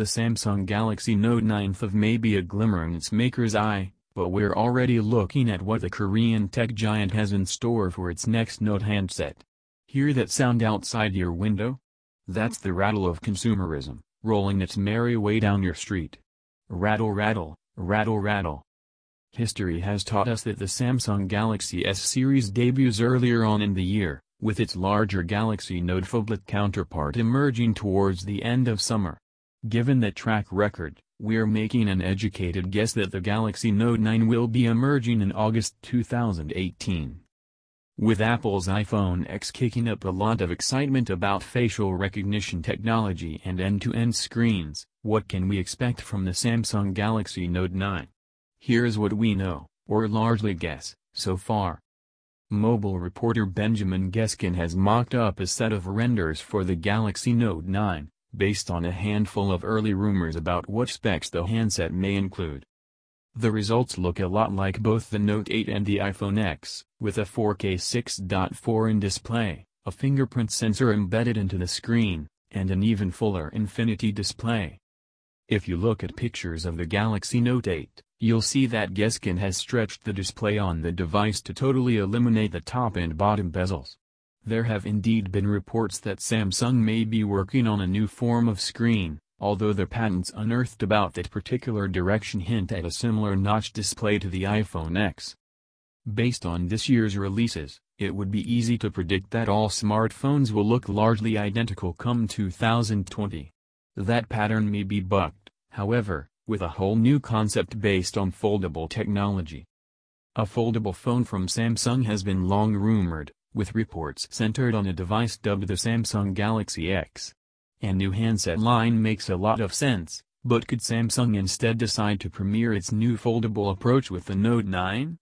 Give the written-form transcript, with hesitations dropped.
The Samsung Galaxy Note 9 may be a glimmer in its maker's eye, but we're already looking at what the Korean tech giant has in store for its next Note handset. Hear that sound outside your window? That's the rattle of consumerism, rolling its merry way down your street. Rattle, rattle, rattle, rattle. History has taught us that the Samsung Galaxy S series debuts earlier on in the year, with its larger Galaxy Note phablet counterpart emerging towards the end of summer. Given that track record, we're making an educated guess that the Galaxy Note 9 will be emerging in August 2018. With Apple's iPhone X kicking up a lot of excitement about facial recognition technology and end-to-end screens, what can we expect from the Samsung Galaxy Note 9? Here's what we know, or largely guess, so far. Mobile reporter Benjamin Geskin has mocked up a set of renders for the Galaxy Note 9, based on a handful of early rumors about what specs the handset may include. The results look a lot like both the Note 8 and the iPhone X, with a 4K 6.4 in display, a fingerprint sensor embedded into the screen, and an even fuller Infinity display. If you look at pictures of the Galaxy Note 8, you'll see that Geskin has stretched the display on the device to totally eliminate the top and bottom bezels. There have indeed been reports that Samsung may be working on a new form of screen, although the patents unearthed about that particular direction hint at a similar notch display to the iPhone X. Based on this year's releases, it would be easy to predict that all smartphones will look largely identical come 2020. That pattern may be bucked, however, with a whole new concept based on foldable technology. A foldable phone from Samsung has been long rumored, with reports centered on a device dubbed the Samsung Galaxy X. A new handset line makes a lot of sense, but could Samsung instead decide to premiere its new foldable approach with the Note 9?